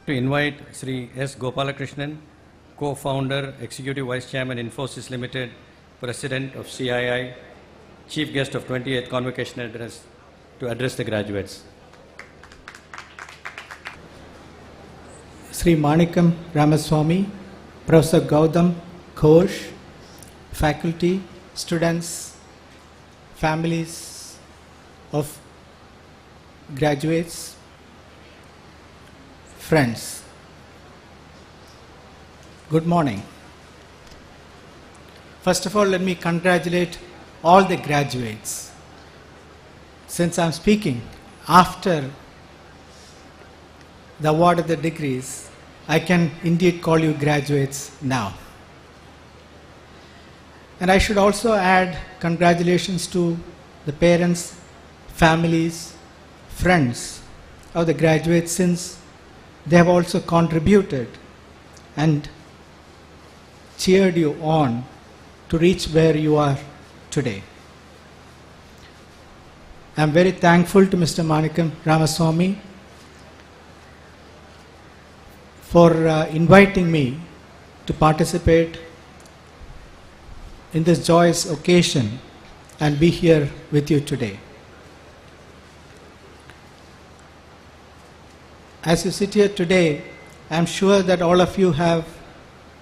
to invite Sri S. Gopalakrishnan, co-founder, Executive Vice Chairman, Infosys Limited, President of CII, Chief Guest of 28th Convocation Address, to address the graduates. Sri Manikam Ramaswamy, Professor Gautam Ghosh, faculty, students, families of graduates, friends. Good morning. First of all, let me congratulate all the graduates. Since I'm speaking after the award of the degrees, I can indeed call you graduates now. And I should also add congratulations to the parents, families, friends of the graduates, since they have also contributed and cheered you on to reach where you are today. I am very thankful to Mr. Manikam Ramaswamy for inviting me to participate in this joyous occasion and be here with you today. As you sit here today, I am sure that all of you have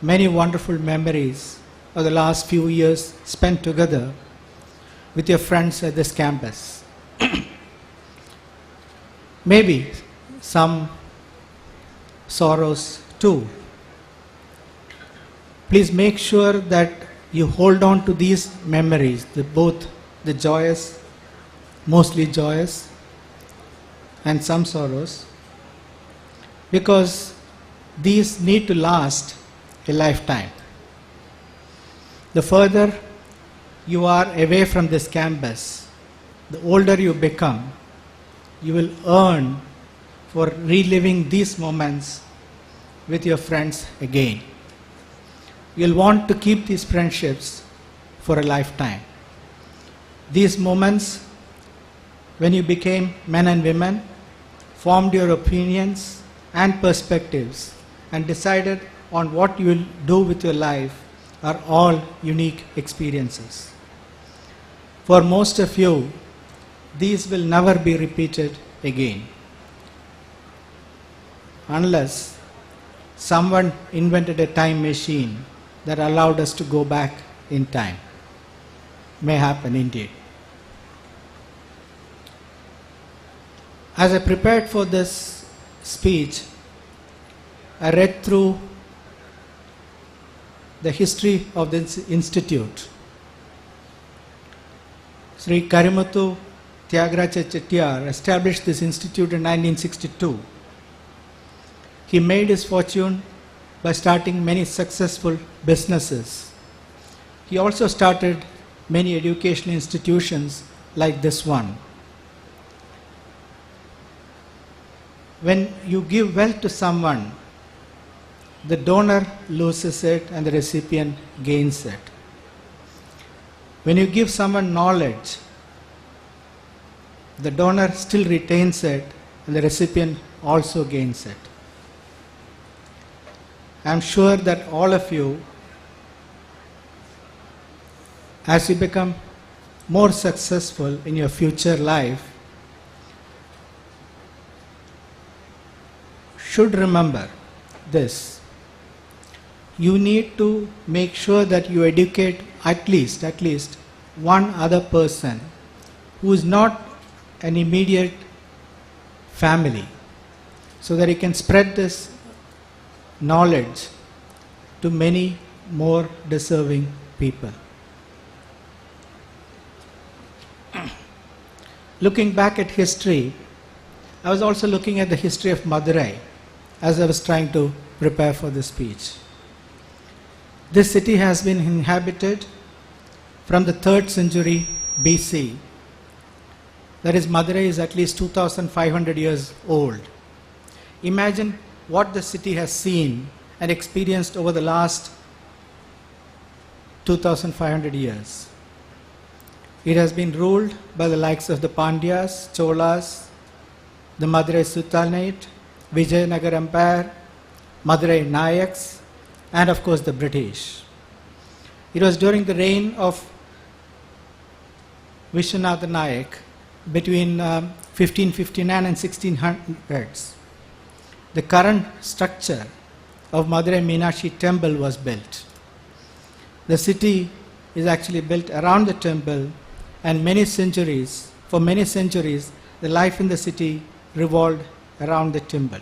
many wonderful memories of the last few years spent together with your friends at this campus. Maybe some sorrows too. Please make sure that you hold on to these memories, both the joyous, mostly joyous, and some sorrows, because these need to last a lifetime. The further you are away from this campus, the older you become, you will earn for reliving these moments with your friends again. You'll want to keep these friendships for a lifetime. These moments, when you became men and women, formed your opinions and perspectives, and decided on what you will do with your life, are all unique experiences. For most of you, these will never be repeated again, unless someone invented a time machine that allowed us to go back in time. May happen indeed. As I prepared for this speech, I read through the history of this institute. Sri Karimuthu Tyagaraja Chettiar established this institute in 1962. He made his fortune by starting many successful businesses. He also started many educational institutions like this one. When you give wealth to someone, the donor loses it and the recipient gains it. When you give someone knowledge, the donor still retains it and the recipient also gains it. I am sure that all of you, as you become more successful in your future life, should remember this. You need to make sure that you educate at least one other person who is not an immediate family, so that you can spread this knowledge to many more deserving people. Looking back at history, I was also looking at the history of Madurai as I was trying to prepare for this speech. This city has been inhabited from the 3rd century BC. That is, Madurai is at least 2,500 years old. Imagine what the city has seen and experienced over the last 2,500 years. It has been ruled by the likes of the Pandyas, Cholas, the Madurai Sultanate, Vijayanagar Empire, Madurai Nayaks, and of course the British. It was during the reign of Vishwanatha Nayak between 1559 and 1600s. The current structure of Madurai Meenakshi temple was built. The city is actually built around the temple, and for many centuries, the life in the city revolved around the temple.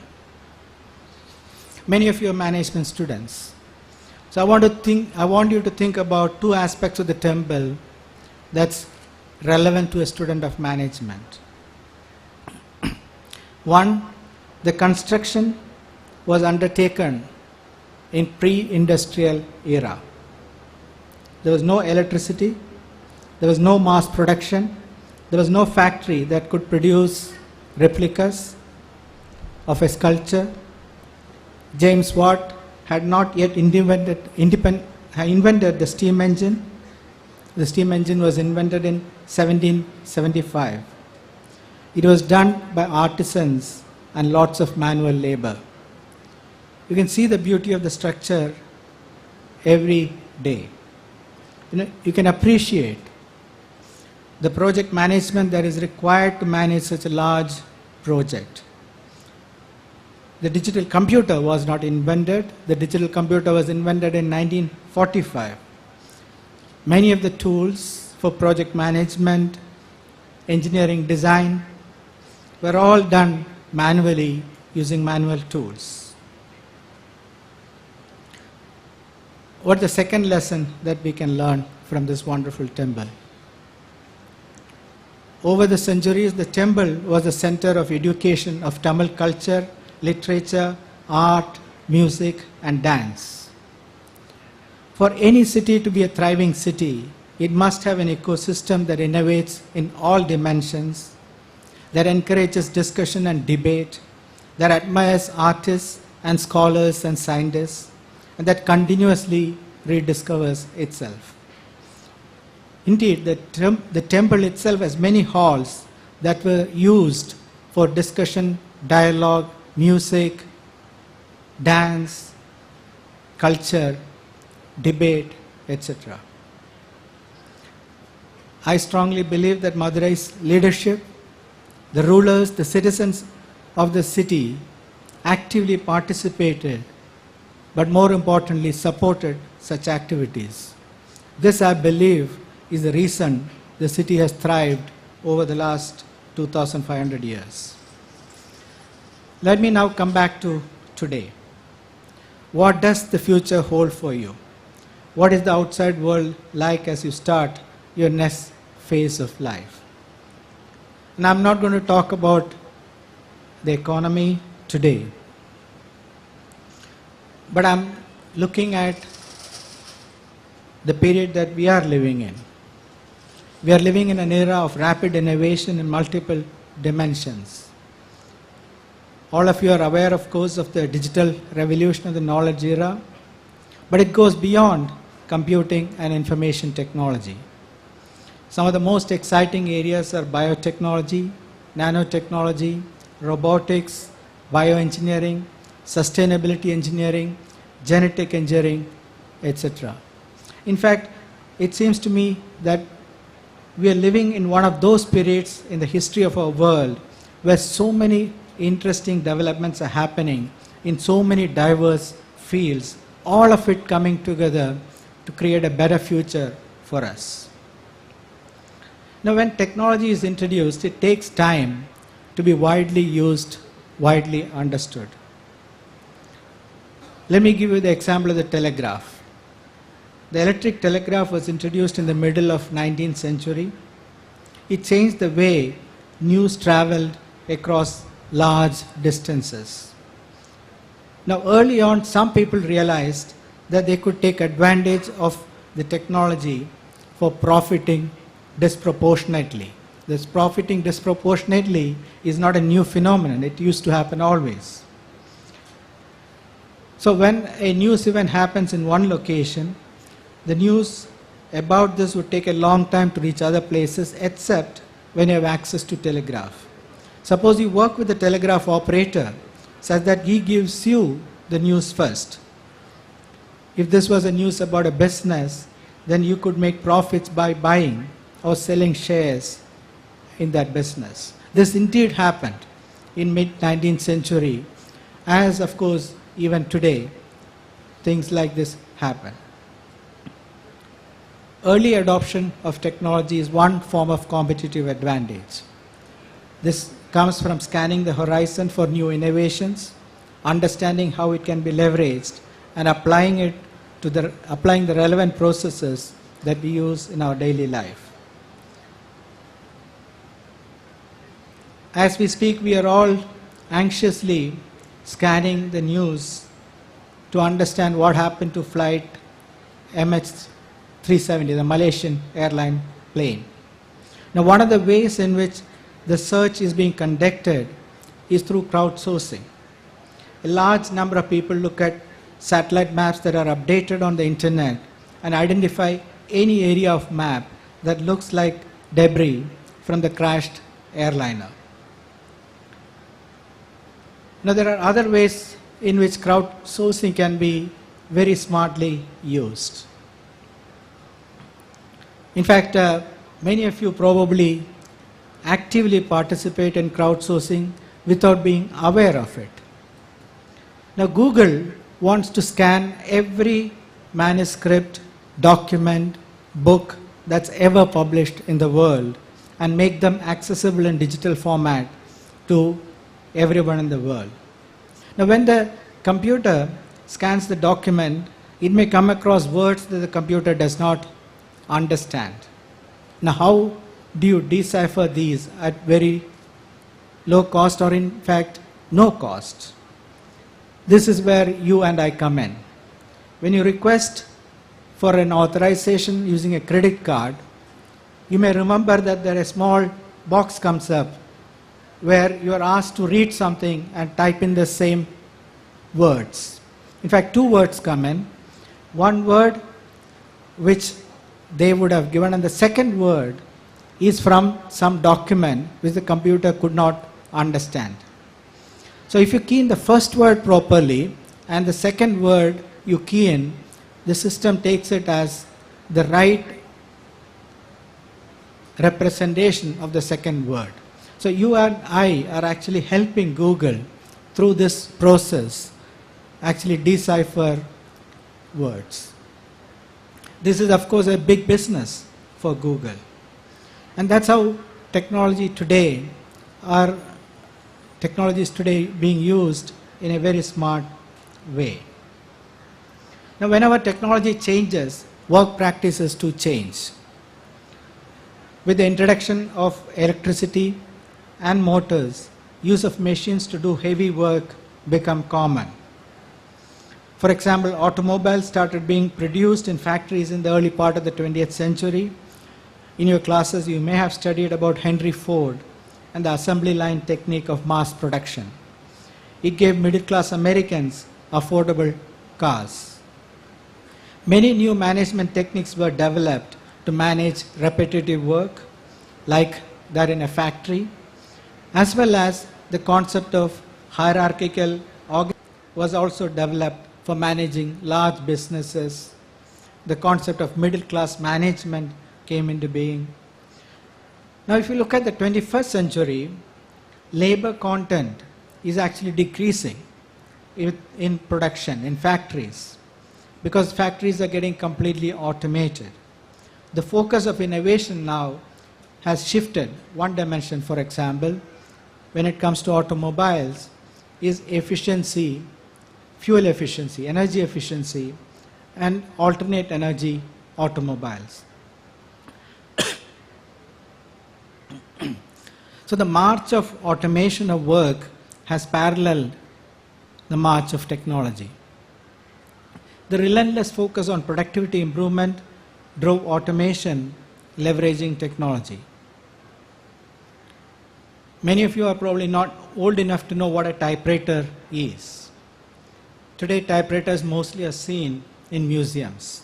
Many of you are management students. So I want you to think about two aspects of the temple that's relevant to a student of management. One, the construction was undertaken in pre-industrial era. There was no electricity, there was no mass production, there was no factory that could produce replicas of a sculpture. James Watt had not yet invented the steam engine. The steam engine was invented in 1775. It was done by artisans and lots of manual labor. You can see the beauty of the structure every day. You can appreciate the project management that is required to manage such a large project. The digital computer was not invented. The digital computer was invented in 1945. Many of the tools for project management, engineering design were all done manually using manual tools. What's the second lesson that we can learn from this wonderful temple? Over the centuries, the temple was the center of education of Tamil culture, literature, art, music, and dance. For any city to be a thriving city, it must have an ecosystem that innovates in all dimensions, that encourages discussion and debate, that admires artists and scholars and scientists, and that continuously rediscovers itself. Indeed, the temple itself has many halls that were used for discussion, dialogue, music, dance, culture, debate, etc. I strongly believe that Madurai's leadership, the rulers, the citizens of the city actively participated, but more importantly supported such activities. This, I believe, is the reason the city has thrived over the last 2,500 years. Let me now come back to today. What does the future hold for you? What is the outside world like as you start your next phase of life? And I'm not going to talk about the economy today, but I'm looking at the period that we are living in. We are living in an era of rapid innovation in multiple dimensions. All of you are aware, of course, of the digital revolution of the knowledge era, but it goes beyond computing and information technology. Some of the most exciting areas are biotechnology, nanotechnology, robotics, bioengineering, sustainability engineering, genetic engineering, etc. In fact, it seems to me that we are living in one of those periods in the history of our world where so many interesting developments are happening in so many diverse fields, all of it coming together to create a better future for us. Now, when technology is introduced, it takes time to be widely used, widely understood. Let me give you the example of the telegraph. The electric telegraph was introduced in the middle of 19th century. It changed the way news traveled across large distances. Now, early on, some people realized that they could take advantage of the technology for profiting disproportionately. This profiting disproportionately is not a new phenomenon. It used to happen always. So when a news event happens in one location, the news about this would take a long time to reach other places except when you have access to telegraph. Suppose you work with a telegraph operator, such that he gives you the news first. If this was a news about a business, then you could make profits by buying or selling shares in that business. This indeed happened in mid-19th century, as of course even today things like this happen. Early adoption of technology is one form of competitive advantage. This comes from scanning the horizon for new innovations, understanding how it can be leveraged, and applying the relevant processes that we use in our daily life. As we speak, we are all anxiously scanning the news to understand what happened to flight MH370, the Malaysian airline plane. Now, one of the ways in which the search is being conducted is through crowdsourcing. A large number of people look at satellite maps that are updated on the internet and identify any area of map that looks like debris from the crashed airliner. Now, there are other ways in which crowdsourcing can be very smartly used. In fact, many of you probably actively participate in crowdsourcing without being aware of it. Now, Google wants to scan every manuscript, document, book that's ever published in the world and make them accessible in digital format to everyone in the world. Now, when the computer scans the document, it may come across words that the computer does not understand. Now, how do you decipher these at very low cost, or in fact no cost? This is where you and I come in. When you request for an authorization using a credit card, you may remember that there a small box comes up where you are asked to read something and type in the same words. In fact, two words come in. One word which they would have given, and the second word is from some document which the computer could not understand. So if you key in the first word properly and the second word you key in, the system takes it as the right representation of the second word. So you and I are actually helping Google through this process actually decipher words. This is of course a big business for Google. And that's how technology is today being used in a very smart way. Now, whenever technology changes, work practices too change. With the introduction of electricity and motors, use of machines to do heavy work become common. For example, automobiles started being produced in factories in the early part of the 20th century. In your classes, you may have studied about Henry Ford and the assembly line technique of mass production. It gave middle-class Americans affordable cars. Many new management techniques were developed to manage repetitive work, like that in a factory, as well as the concept of hierarchical organization was also developed for managing large businesses. The concept of middle-class management came into being. Now, if you look at the 21st century, labor content is actually decreasing in production, in factories, because factories are getting completely automated. The focus of innovation now has shifted. One dimension, for example, when it comes to automobiles, is efficiency, fuel efficiency, energy efficiency, and alternate energy automobiles. So the march of automation of work has paralleled the march of technology. The relentless focus on productivity improvement drove automation leveraging technology. Many of you are probably not old enough to know what a typewriter is. Today, typewriters mostly are seen in museums.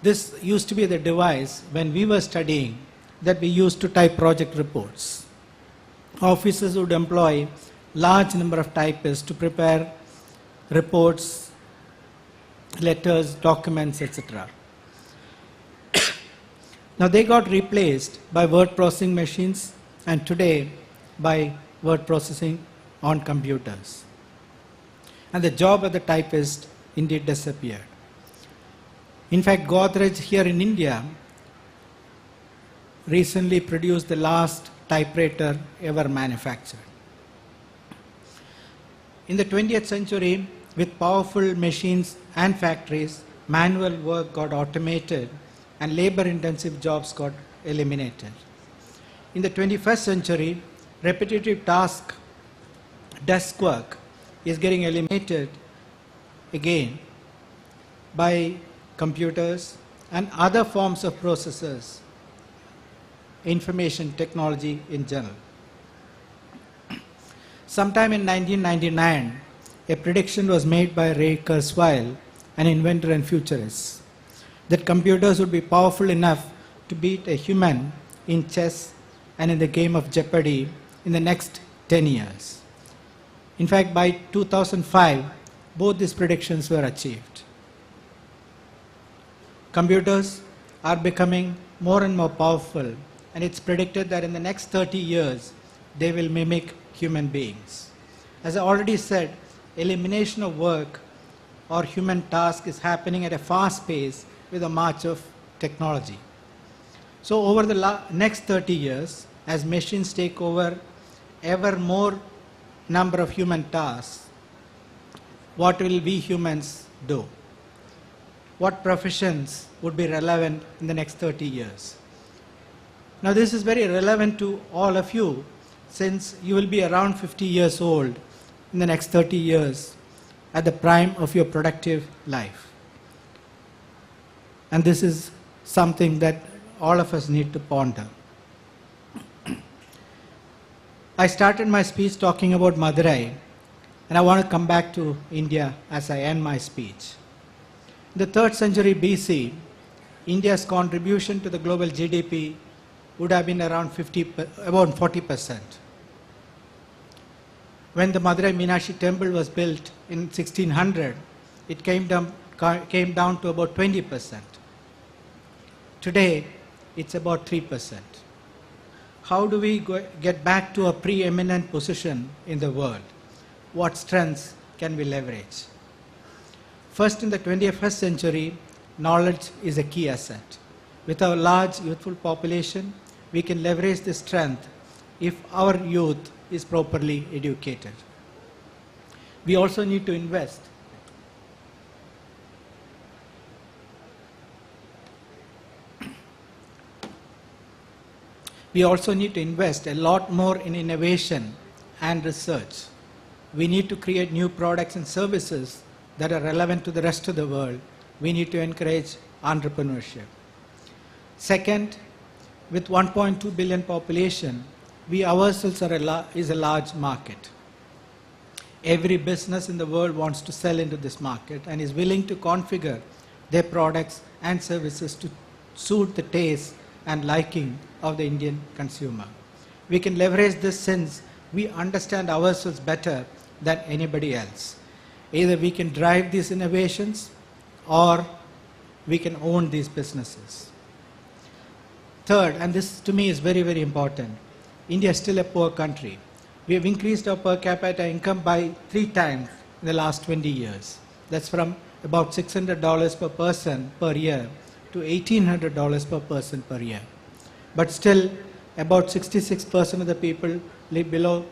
This used to be the device when we were studying that we used to type project reports. Officers would employ large number of typists to prepare reports, letters, documents, etc. Now they got replaced by word processing machines and today by word processing on computers. And the job of the typist indeed disappeared. In fact, Godrej here in India recently produced the last typewriter ever manufactured. In the 20th century, with powerful machines and factories, manual work got automated and labor-intensive jobs got eliminated. In the 21st century, repetitive desk work is getting eliminated again by computers and other forms of processors, information technology in general. Sometime in 1999, a prediction was made by Ray Kurzweil, an inventor and futurist, that computers would be powerful enough to beat a human in chess and in the game of Jeopardy in the next 10 years. In fact, by 2005, both these predictions were achieved. Computers are becoming more and more powerful, and it's predicted that in the next 30 years, they will mimic human beings. As I already said, elimination of work or human task is happening at a fast pace with the march of technology. So over the next 30 years, as machines take over ever more number of human tasks, what will we humans do? What professions would be relevant in the next 30 years? Now this is very relevant to all of you, since you will be around 50 years old in the next 30 years at the prime of your productive life. And this is something that all of us need to ponder. I started my speech talking about Madurai, and I want to come back to India as I end my speech. In the 3rd century BC, India's contribution to the global GDP would have been around about 40%. When the Madurai Meenakshi temple was built in 1600, it came down to about 20%. Today, it's about 3%. How do we get back to a preeminent position in the world? What strengths can we leverage? First, in the 21st century, knowledge is a key asset. With our large youthful population, we can leverage this strength if our youth is properly educated. We also need to invest. We also need to invest a lot more in innovation and research. We need to create new products and services that are relevant to the rest of the world. We need to encourage entrepreneurship. Second, with 1.2 billion population, we ourselves is a large market. Every business in the world wants to sell into this market and is willing to configure their products and services to suit the taste and liking of the Indian consumer. We can leverage this since we understand ourselves better than anybody else. Either we can drive these innovations or we can own these businesses. Third, and this to me is very, very important, India is still a poor country. We have increased our per capita income by 3 times in the last 20 years. That's from about $600 per person per year to $1,800 per person per year. But still, about 66% of the people live below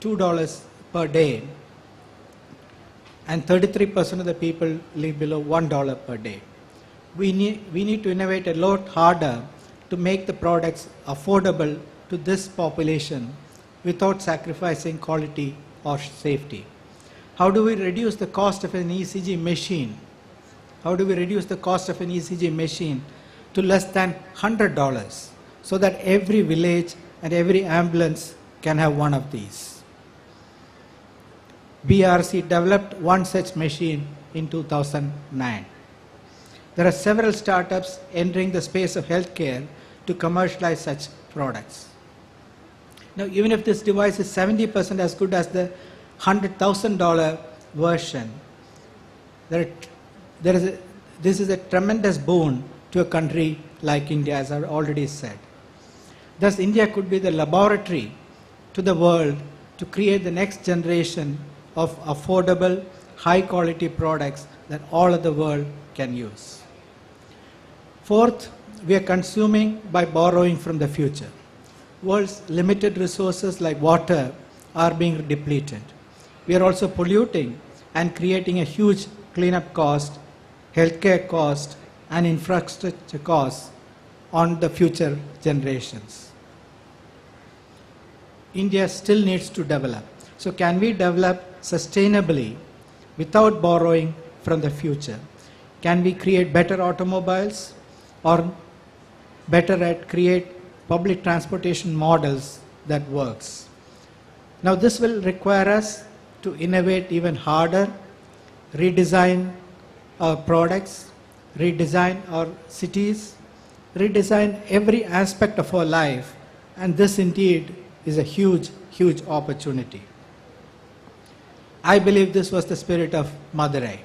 $2 per day, and 33% of the people live below $1 per day. We need to innovate a lot harder to make the products affordable to this population without sacrificing quality or safety. How do we reduce the cost of an ECG machine? How do we reduce the cost of an ECG machine to less than $100 so that every village and every ambulance can have one of these? BRC developed one such machine in 2009. There are several startups entering the space of healthcare to commercialize such products. Now, even if this device is 70% as good as the $100,000 version, this is a tremendous boon to a country like India, as I've already said. Thus, India could be the laboratory to the world to create the next generation of affordable, high-quality products that all of the world can use. Fourth, we are consuming by borrowing from the future. World's limited resources like water are being depleted. We are also polluting and creating a huge cleanup cost, healthcare cost, and infrastructure costs on the future generations. India still needs to develop. So can we develop sustainably without borrowing from the future? Can we create better automobiles, or better at create public transportation models that works? Now this will require us to innovate even harder, redesign our products, redesign our cities, redesign every aspect of our life, and this indeed is a huge, huge opportunity. I believe this was the spirit of Madurai.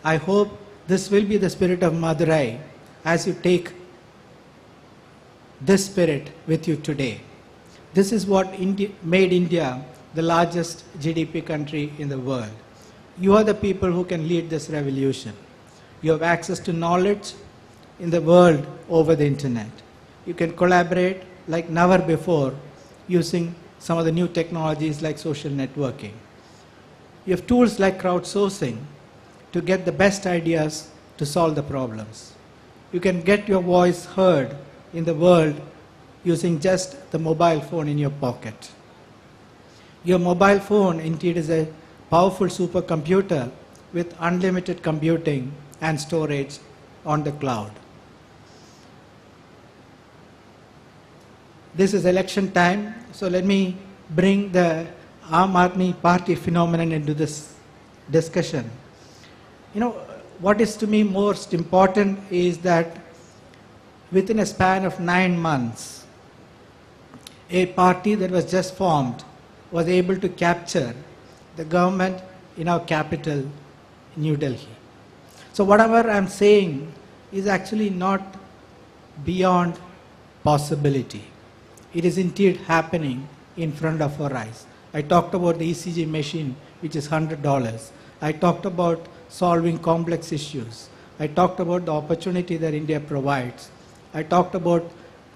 I hope this will be the spirit of Madurai as you take this spirit with you today. This is what made India the largest GDP country in the world. You are the people who can lead this revolution. You have access to knowledge in the world over the internet. You can collaborate like never before using some of the new technologies like social networking. You have tools like crowdsourcing to get the best ideas to solve the problems. You can get your voice heard in the world using just the mobile phone in your pocket. Your mobile phone indeed is a powerful supercomputer with unlimited computing and storage on the cloud. This is election time, so let me bring the Aam Aadmi Party phenomenon into this discussion. You know, what is to me most important is that within a span of 9 months, a party that was just formed was able to capture the government in our capital, New Delhi. So whatever I'm saying is actually not beyond possibility. It is indeed happening in front of our eyes. I talked about the ECG machine, which is $100. I talked about solving complex issues. I talked about the opportunity that India provides. I talked about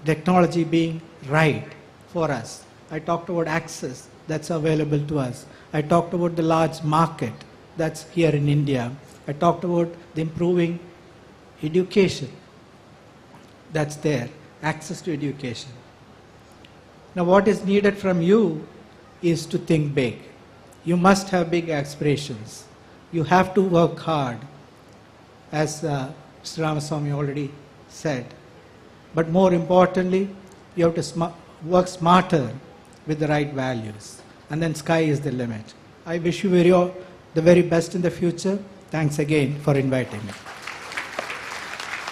technology being right for us. I talked about access that's available to us. I talked about the large market that's here in India. I talked about the improving education that's there, access to education. Now what is needed from you is to think big. You must have big aspirations. You have to work hard, as Mr. Ramaswamy already said. But more importantly, you have to work smarter with the right values. And then sky is the limit. I wish you the very best in the future. Thanks again for inviting me.